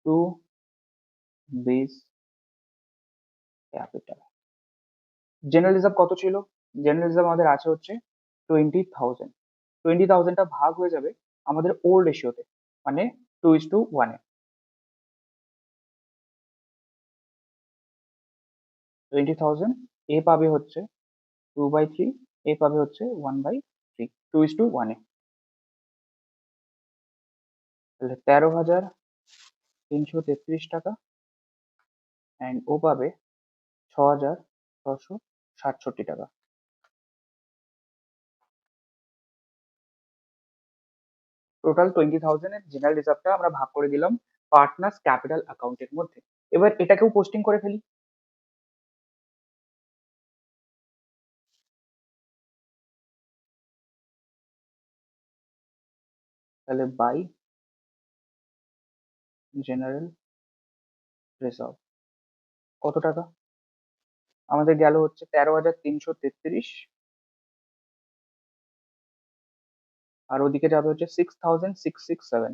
to B's capital. General reserve কত ছিল? জেনারেল রিজার্ভ আমাদের আছে হচ্ছে 20,000। 20,000টা ভাগ হয়ে যাবে আমাদের ওল্ড রেশিওতে, মানে 2:1 এ। 20,000 এ পাবে হচ্ছে 2/3, এ পাবে হচ্ছে 1/3, 2:1 এ। তাহলে 13,333 টাকা অ্যান্ড ও পাবে 6,667 টাকা। টোটাল 20,000 এর জেনারেল রিজার্ভটা আমরা ভাগ করে দিলাম পার্টনার্স ক্যাপিটাল অ্যাকাউন্টের মধ্যে। এবার এটাকেও পোস্টিং করে ফেলি। তাহলে বাই জেনারেল রিজার্ভ কত টাকা আমাদের গেল হচ্ছে 13,333, আর ওদিকে যাবে হচ্ছে 6,667।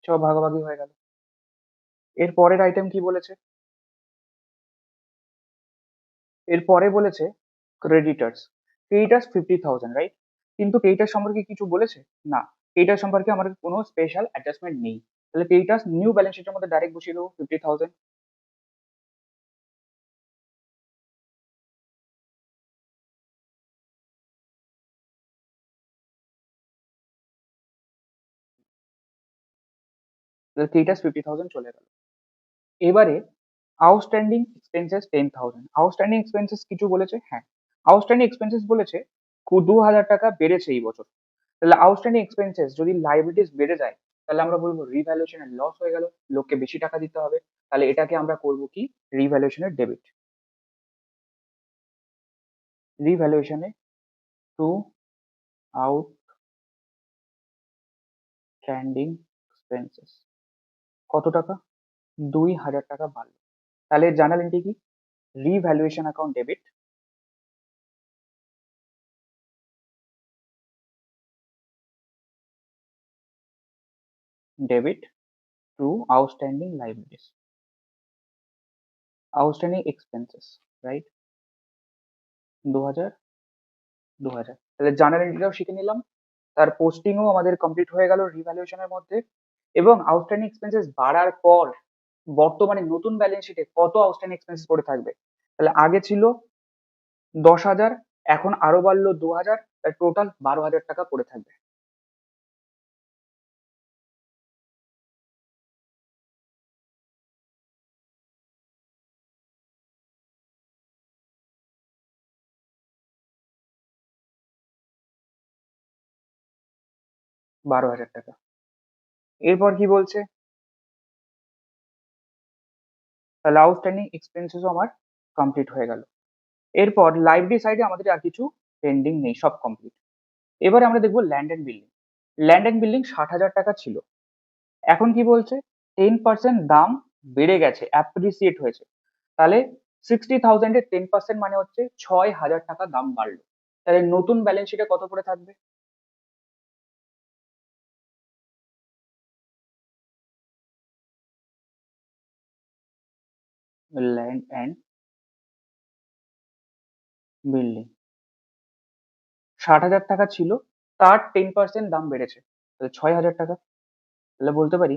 সব ভাগাভাগি হয়ে গেল। এর পরের আইটেম কি বলেছে? এর পরে বলেছে ক্রেডিটার্স। Creditors 50,000, right? কিন্তু ক্রেডিটার সম্পর্কে কিছু বলেছে না। ক্রেডিটার সম্পর্কে আমার কোনো স্পেশাল অ্যাডজাস্টমেন্ট নেই। তাহলে ক্রেডিটার্স নিউ ব্যালেন্স শিটের মধ্যে ডাইরেক্ট বসিয়ে দেবো 50,000। তাহলে ক্রেডিটার্স 50,000 চলে গেল। এবারে আউটস্ট্যান্ডিং এক্সপেন্সেস 10,000। আউটস্ট্যান্ডিং এক্সপেন্সেস কিছু বলেছে? হ্যাঁ, আউটস্ট্যান্ডিং এক্সপেন্সেস বলেছে 2,000 টাকা বেড়েছে এই বছর। তাহলে আউটস্ট্যান্ডিং এক্সপেন্সেস যদি লাইবিলিটিস বেড়ে যায় তাহলে আমরা বলবো রিভ্যালুয়েশনের লস হয়ে গেল, লোককে বেশি টাকা দিতে হবে। তাহলে এটাকে আমরা করব কি রিভ্যালুয়েশনের ডেবিট। রিভ্যালুয়েশনে টু আউটস্ট্যান্ডিং এক্সপেন্সেস কত টাকা? 2,000 টাকা বাড়লো। তাহলে জার্নাল এন্ট্রি কি? Revaluation account debit, debit two outstanding liabilities, outstanding expenses, right? 2,000, 2,000। তাহলে জার্নাল এন্ট্রিটাও শিখে নিলাম, তার পোস্টিংও আমাদের কমপ্লিট হয়ে গেল রিভ্যালুয়েশনের মধ্যে। এবং আউটস্ট্যান্ডিং এক্সপেন্সেস বাড়ার পর বর্তমানে নতুন ব্যালেন্স শিটে কত আউটস্ট্যান্ডিং এক্সপেন্সেস পড়ে থাকবে? তাহলে আগে ছিল 10,000, এখন আরো বাড়লো 2,000, তার টোটাল 12,000 টাকা পড়ে থাকবে। টাকা। এরপর কি বলছে? তাহলে আউটস্ট্যান্ডিং এক্সপেন্সেসও আমার কমপ্লিট হয়ে গেল। এরপর লাইব্রেরি সাইডে আমাদের আর কিছু পেন্ডিং নেই, সব কমপ্লিট। এবারে আমরা দেখবো land and building. Land and building 60,000 টাকা ছিল, এখন কি বলছে 10% দাম বেড়ে গেছে, অ্যাপ্রিসিয়েট হয়েছে। তাহলে 60,000 এর 10% মানে হচ্ছে 6,000 টাকা দাম বাড়লো। তাহলে নতুন ব্যালেন্স শিটে কত করে থাকবে? ল্যান্ড অ্যান্ড বিল্ডিং 60,000 টাকা ছিল, তার 10% দাম বেড়েছে, তাহলে 6,000 টাকা। তাহলে বলতে পারি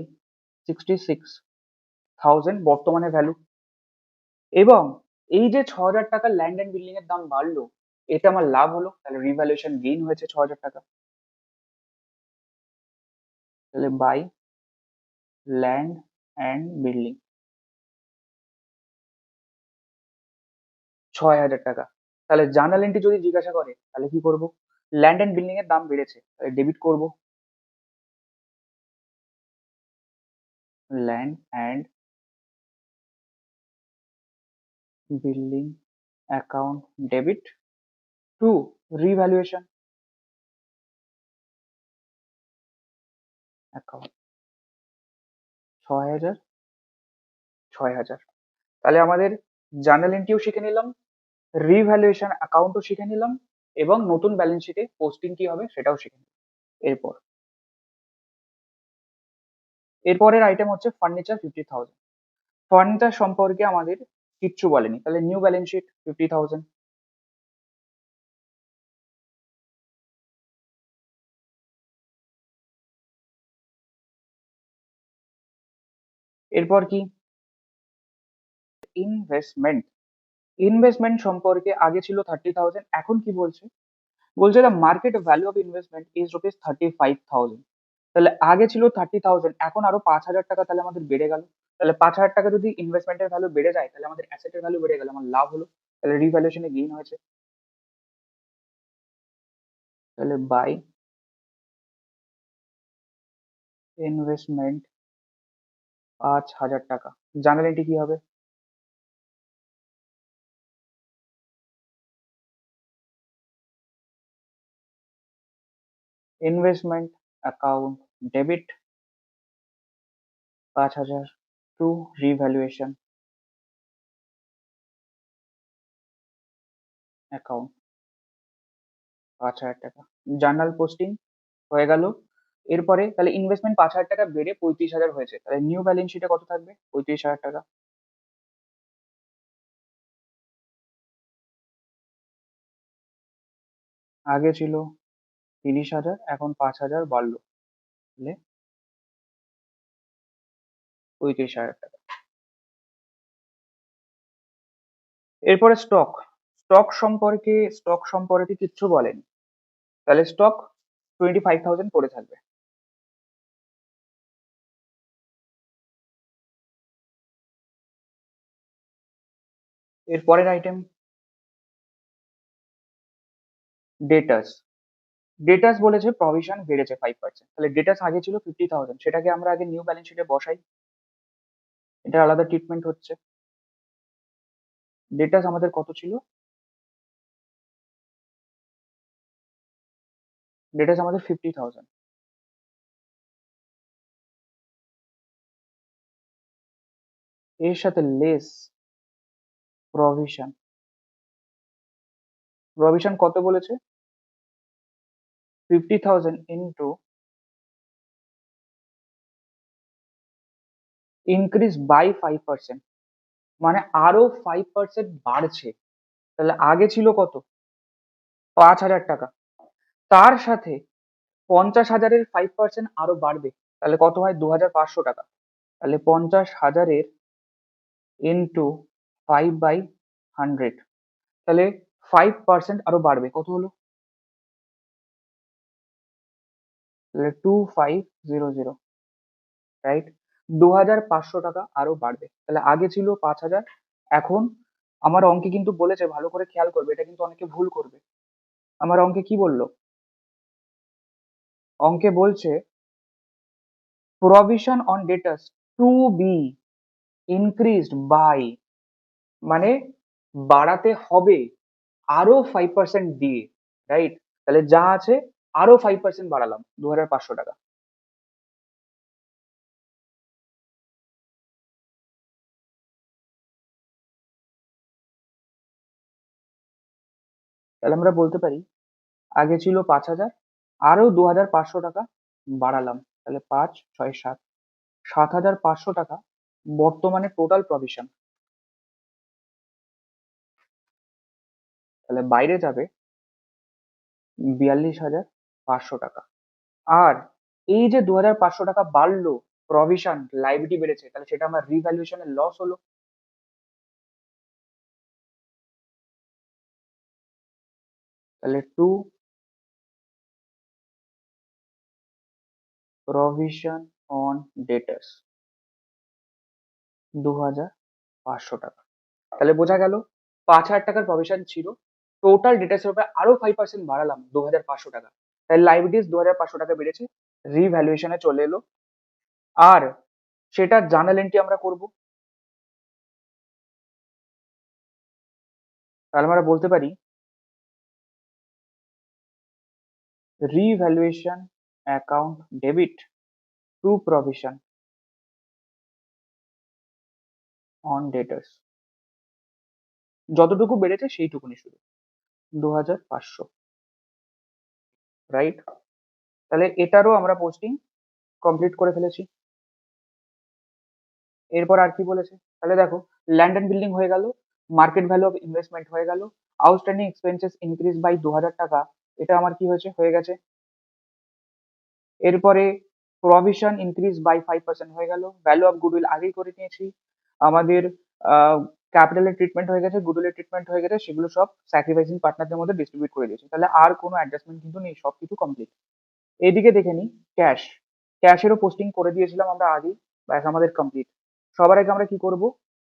66,000 বর্তমানে ভ্যালু। এবং এই যে 6,000 টাকা ল্যান্ড অ্যান্ড বিল্ডিং এর দাম বাড়লো, এতে আমার লাভ হলো, তাহলে রিভ্যালুয়েশন গেইন হয়েছে 6,000 টাকা। তাহলে বাই ল্যান্ড অ্যান্ড বিল্ডিং 6,000 টাকা। তাহলে জার্নাল এন্ট্রি যদি জিজ্ঞাসা করে তাহলে কি করব? ল্যান্ড অ্যান্ড বিল্ডিং এর দাম বেড়েছে, তাহলে ডেবিট করব land and building account debit two revaluation account 6,000, 6,000। তাহলে আমাদের জার্নাল এন্ট্রিও শিখে নিলাম, রিভ্যালুয়েশন অ্যাকাউন্টও শিখে নিলাম, এবং নতুন ব্যালেন্স শিটে পোস্টিং কি হবে সেটাও শিখে নিলাম। এরপর এরপরের আইটেম হচ্ছে ফার্নিচার 50,000। ফার্নিচার সম্পর্কে আমাদের কিচ্ছু বলেনি, তাহলে নিউ ব্যালেন্স শিট 50,000। এরপর কি? ইনভেস্টমেন্ট। ইনভেস্টমেন্ট সম্পর্কে আগে ছিল 30,000, এখন কি বলছে? বলছে the market value of investment is rupees 35,000। তাহলে আগে ছিল 30,000, এখন আরো 5,000 টাকা তাহলে আমাদের বেড়ে গেল। তাহলে 5,000 টাকা যদি ইনভেস্টমেন্টের ভ্যালু বেড়ে যায় তাহলে আমাদের অ্যাসেটের ভ্যালু বেড়ে গেল, আমার লাভ হলো। তাহলে রিভ্যালুয়েশনে গেইন হয়েছে। তাহলে বাই ইনভেস্টমেন্ট 5,000 টাকা, জার্নাল এন্ট্রি কি হবে? Investment account debit 5,000 to revaluation account 5,000 টাকা, জার্নাল পোস্টিং হয়ে গেল। এরপরে তাহলে ইনভেস্টমেন্ট 5,000 টাকা বেড়ে 35,000 হয়েছে, তাহলে নিউ ব্যালেন্স শিটে কত থাকবে? 35,000 টাকা। আগে ছিল 30,000, এখন 5,000 বাড়লো, তাহলে 35,000 টাকা। এরপরে স্টক সম্পর্কে কিচ্ছু বলেনি, তাহলে স্টক 25,000 পড়ে থাকবে। এরপরের আইটেম ডেটাস। ডেটাস বলেছে প্রভিশন বেড়েছে 5%, তাহলে ডেটাস আগে ছিল 50,000, সেটাকে আমরা আগে নিউ ব্যালেন্স শিটে বসাই, এটা আলাদা ট্রিটমেন্ট হচ্ছে। ডেটাস আমাদের কত ছিল? ডেটাস আমাদের 50,000, এর সাথে লেস প্রভিশন। প্রভিশন কত বলেছে? 50,000 ইন্টু ইনক্রিজ বাই 5%, মানে আরো 5% বাড়ছে। তাহলে আগে ছিল কত? 5,000 টাকা, তার সাথে 50,000-এর 5% আরো বাড়বে, তাহলে কত হয়? 2,500 টাকা। তাহলে 50,000-এর ইন্টু 5/100, তাহলে 5% আরো বাড়বে, কত হলো? তাহলে 2500, রাইট? 2,500 টাকা আরো বাড়বে। তাহলে আগে ছিল 5,000, এখন আমার অঙ্কে কিন্তু বলেছে, ভালো করে খেয়াল করবে, এটা কিন্তু অনেকে ভুল করবে। আমার অঙ্কে কি বললো? অঙ্কে বলছে provision on debtors to be increased by, মানে বাড়াতে হবে আরো 5% দিয়ে, রাইট? তাহলে যা আছে আরো 5% বাড়ালাম, 2,500 টাকা। তাহলে আমরা বলতে পারি আগে ছিল 5,000, আরো 2,500 টাকা বাড়ালাম, তাহলে 5, 6, 7, 7,500 টাকা বর্তমানে টোটাল প্রভিশন। তাহলে বাইরে যাবে 42,500 টাকা। আর এই যে 2,500 টাকা বাড়লো প্রভিশন, লাইবিলিটি বেড়েছে, তাহলে সেটা আমার রিভ্যালুয়েশনের লস হলো। তাহলে টু প্রভিশন অন ডেটার্স 2,500 টাকা। তাহলে বোঝা গেল 5,000 টাকার প্রভিশন ছিল, টোটাল ডেটার্সের উপরে আরো 5% বাড়ালাম, 2,500 টাকা, তাহলে লাইবিলিটিস 2,500 টাকা বেড়েছে, রিভ্যালুয়েশনে চলে এলো। আর সেটা জার্নাল এন্ট্রি আমরা করব। তাহলে আমরা বলতে পারি revaluation account debit to provision on debtors, যতটুকু বেড়েছে সেইটুকুনি শুধু 2,500, রাইট? তাহলে এটারও আমরা পোস্টিং কমপ্লিট করে ফেলেছি। এরপর আর কি বলেছে? তাহলে দেখো, ল্যান্ড অ্যান্ড বিল্ডিং হয়ে গেল, মার্কেট ভ্যালু অফ ইনভেস্টমেন্ট হয়ে গেল, আউটস্ট্যান্ডিং এক্সপেন্সেস ইনক্রিজ বাই 2,000 টাকা, এটা আমার কি হয়েছে? হয়ে গেছে। এরপরে প্রভিশন ইনক্রিজ বাই 5% হয়ে গেল, ভ্যালু অফ গুডউইল আগেই করে নিয়েছি, আমাদের ক্যাপিটালের ট্রিটমেন্ট হয়ে গেছে, গুডউইলের ট্রিটমেন্ট হয়ে গেছে, সেগুলো সব স্যাক্রিফাইসিং পার্টনারদের মধ্যে ডিস্ট্রিবিউট করে দিয়েছি, তাহলে আর কোনো অ্যাডজাস্টমেন্ট কিন্তু নেই, সবকিছু কমপ্লিট। এইদিকে দেখে নিই ক্যাশ। ক্যাশেরও পোস্টিং করে দিয়েছিলাম আমরা আগেই, ব্যাস আমাদের কমপ্লিট। সবার আগে আমরা কি করব,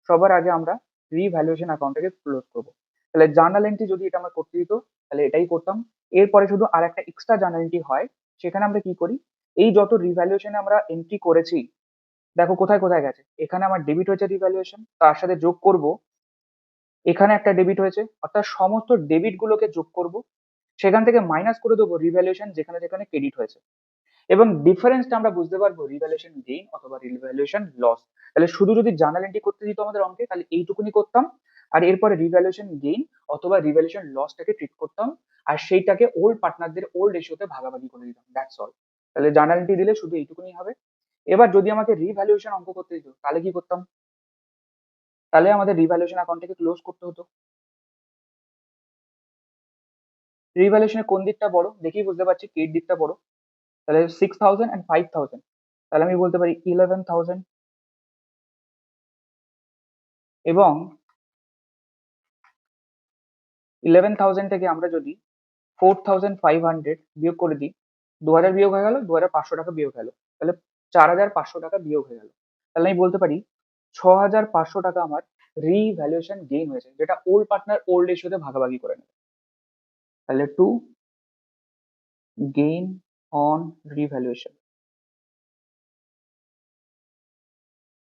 সবার আগে আমরা রিভ্যালুয়েশন অ্যাকাউন্টটাকে ক্লোজ করব। তাহলে জার্নাল এন্ট্রি যদি এটা আমরা করতে দিত তাহলে এটাই করতাম। এরপরে শুধু আর একটা এক্সট্রা জার্নাল এন্ট্রি হয়, সেখানে আমরা কি করি, এই যত রিভ্যালুয়েশনে আমরা এন্ট্রি করেছি, দেখো কোথায় কোথায় গেছে। এখানে আমার ডেবিট হয়েছে রিভ্যালুয়েশন, তার সাথে যোগ করব এখানে একটা ডেবিট হয়েছে, অর্থাৎ সমস্ত ডেবিট গুলোকে যোগ করব, সেখান থেকে মাইনাস করে দেবো রিভ্যালুয়েশন যেখানে যেখানে ক্রেডিট হয়েছে, এবং ডিফারেন্সটা আমরা বুঝতে পারবো রিভ্যালুয়েশন গেইন অথবা রিভ্যালুয়েশন লস। তাহলে শুধু যদি জার্নাল এন্ট্রি করতে দিত আমাদের অঙ্কে তাহলে এইটুকুনি করতাম, আর এরপরে রিভ্যালুয়েশন গেইন অথবা রিভ্যালুয়েশন লসটাকে ট্রিট করতাম, আর সেইটাকে ওল্ড পার্টনারদের ওল্ড রেশিওতে ভাগাভাগি করে দিতাম, দ্যাটস অল। তাহলে জার্নাল এন্ট্রি দিলে শুধু এইটুকুনি হবে। এবার যদি আমাকে রিভ্যালুয়েশন অঙ্ক করতে দিত তাহলে কি করতাম, তাহলে আমাদের রিভ্যালুয়েশন অ্যাকাউন্টটাকে ক্লোজ করতে হতো। রিভ্যালুয়েশনের কোন দিকটা বড় দেখেই বুঝতে পারছি, ক্রেডিট দিকটা বড়। তাহলে 6,000 and 5,000, তাহলে আমি বলতে পারি 11,000, এবং 11,000 থেকে আমরা যদি 4,500 বিয়োগ করে দিই, 2,000 বিয়োগ হয়ে গেল, 2,500 টাকা বিয়োগ হয়ে গেল, তাহলে 4,500 টাকা বিয়োগ হয়ে গেল। তাহলে আমি বলতে পারি 6,500 টাকা আমার রিভ্যালুয়েশন গেইন হয়েছে, যেটা ওল্ড পার্টনার ওল্ড রেশিওতে ভাগাভাগি করে নেবে। তাহলে টু গেইন অন রিভ্যালুয়েশন,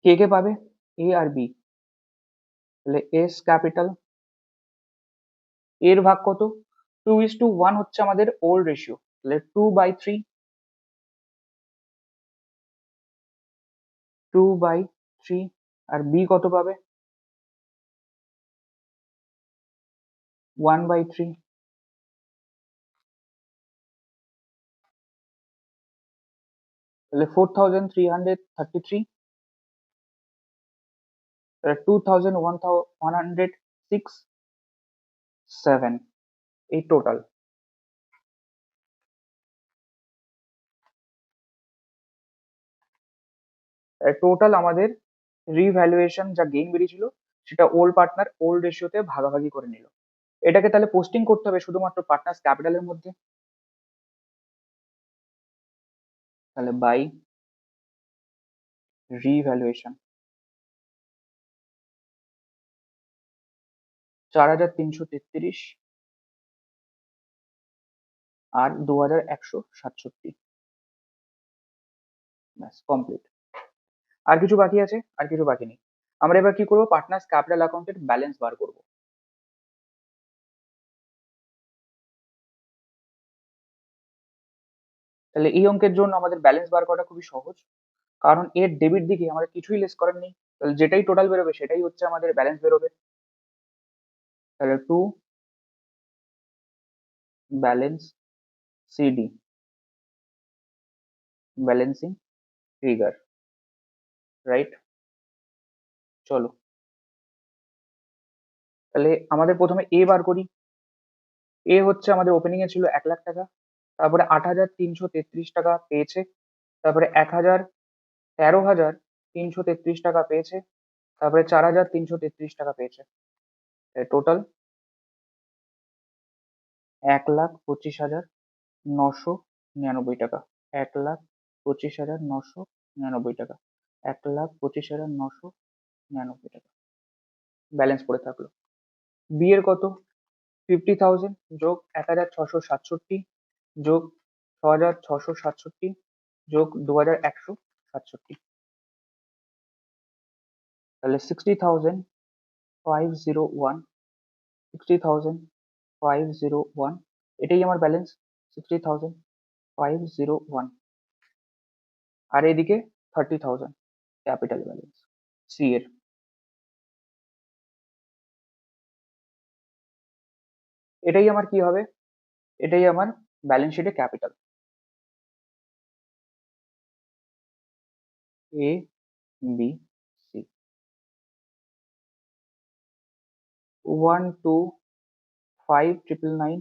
কে কে পাবে, এ আর বি। তাহলে এস ক্যাপিটাল, এর ভাগ কত, 2:1 হচ্ছে আমাদের ওল্ড রেশিও, তাহলে 2/3, 2/3। আর বি কত পাবে, 1/3। তাহলে 4,333, 2,106.7, এই টোটাল। টোটাল আমাদের রিভ্যালুয়েশন যা গেইন বেরিয়েছিল সেটা ওল্ড পার্টনার ওল্ড রেশিওতে ভাগাভাগি করে নিল। এটাকে তাহলে পোস্টিং করতে হবে শুধুমাত্র পার্টনার্স ক্যাপিটালের মধ্যে। তাহলে বাই রিভ্যালুয়েশন 4,333 আর 2,167, ব্যাস কমপ্লিট। আর কিছু বাকি আছে, আর কিছু বাকি নেই। আমরা এবার কি করবো, পার্টনার্স ক্যাপিটাল অ্যাকাউন্টের ব্যালেন্স বার করবো। তাহলে এই অঙ্কের জন্য আমাদের ব্যালেন্স বার করাটা খুবই সহজ, কারণ এর ডেবিট দিকে আমাদের কিছুই লেস করার নেই, তাহলে যেটাই টোটাল বেরোবে সেটাই হচ্ছে আমাদের ব্যালেন্স বেরোবে। তাহলে to balance CD, balancing figure, right. চলো তাহলে আমাদের প্রথমে এ বার করি। এ হচ্ছে আমাদের ওপেনিং এ ছিল 1,00,000 টাকা, তারপরে 8,333 টাকা পেয়েছে, তারপরে 13,333 টাকা পেয়েছে, তারপরে 4,333 টাকা পেয়েছে, টোটাল 1,25,999 টাকা। 1,25,999 টাকা, 1,25,999 টাকা ব্যালেন্স পড়ে থাকলো। বি এর কত, 50,000 যোগ 1,667 যোগ 6,667 যোগ 2,167, তাহলে 60,501, 60,501, এটাই আমার ব্যালেন্স, 60,501। আর এদিকে 30,000 ক্যাপিটাল ব্যালেন্স সি এর। এটাই আমার কি হবে, এটাই আমার ব্যালেন্স শিটে ক্যাপিটাল। এ বি সি, 1,2,5,999,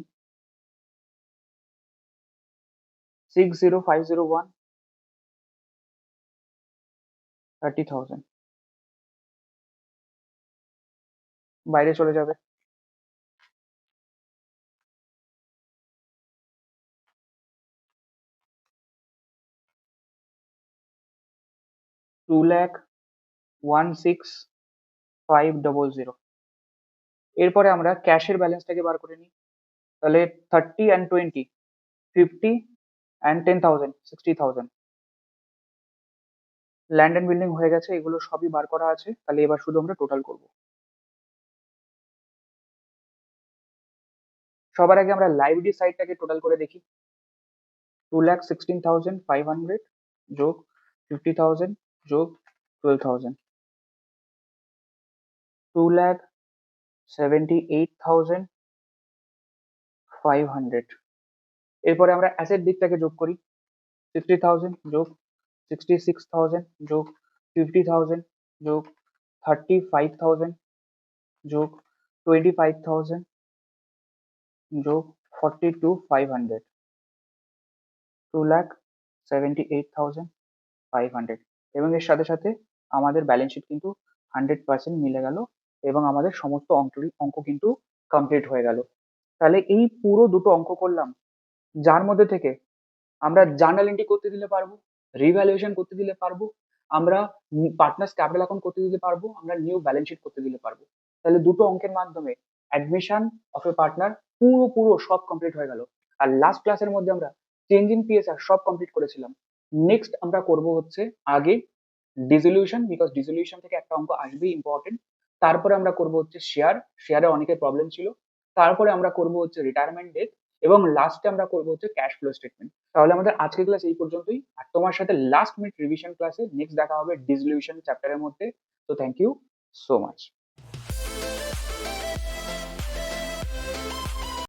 60,501, 30,000 বাইরে চলে যাবে। 2,16,500। এরপরে আমরা ক্যাশের ব্যালেন্সটাকে বার করে নিই। তাহলে 30 and 20, 50 and 10,000, 60,000। Land and building হয়ে গেছে, এগুলো সবই বার করা আছে। তাহলে এবার শুধু আমরা টোটাল করব। সবার আগে আমরা লাইবিলিটি সাইডটাকে টোটাল করে দেখি। 2,16,500 যোগ 50,000 যোগ 12,000, 2,78,500। এরপরে আমরা অ্যাসেট দিকটাকে যোগ করি। 60,000 যোগ 66,000 যোগ 50,000 যোগ 35,000 যোগ 25,000 যোগ 42,500, 2,78,500। এবং এর সাথে সাথে আমাদের ব্যালেন্স শিট কিন্তু 100% মিলে গেল এবং আমাদের সমস্ত অঙ্ক কিন্তু কমপ্লিট হয়ে গেল। তাহলে এই পুরো দুটো অঙ্ক করলাম, যার মধ্যে থেকে আমরা জার্নাল এন্ট্রি করতে দিলে পারবো, রিভ্যালুয়েশন করতে দিলে পারবো, আমরা পার্টনার্স ক্যাপিটাল অ্যাকাউন্ট করতে দিলে পারবো, আমরা নিউ ব্যালেন্স শিট করতে দিলে পারবো। তাহলে দুটো অঙ্কের মাধ্যমে অ্যাডমিশন অফ এ পার্টনার পুরো সব কমপ্লিট হয়ে গেল। আর লাস্ট ক্লাসের মধ্যে আমরা চেঞ্জ ইন পিএসআর সব কমপ্লিট করেছিলাম। নেক্সট আমরা করব হচ্ছে আগে ডিসোলিউশন, বিকজ ডিসোলিউশন থেকে একটা অঙ্ক আসবেই ইম্পর্টেন্ট। তারপরে আমরা করব হচ্ছে শেয়ারে অনেকের প্রবলেম ছিল। তারপরে আমরা করব হচ্ছে রিটায়ারমেন্ট ডেট এবং লাস্টে আমরা করব হচ্ছে ক্যাশ ফ্লো স্টেটমেন্ট। তাহলে আমাদের আজকের ক্লাস এই পর্যন্তই। আর তোমার সাথে লাস্ট মিনিট রিভিশন ক্লাসে নেক্সট দেখা হবে ডিসোলিউশন চ্যাপ্টারের মধ্যে। তো থ্যাংক ইউ সো মাচ।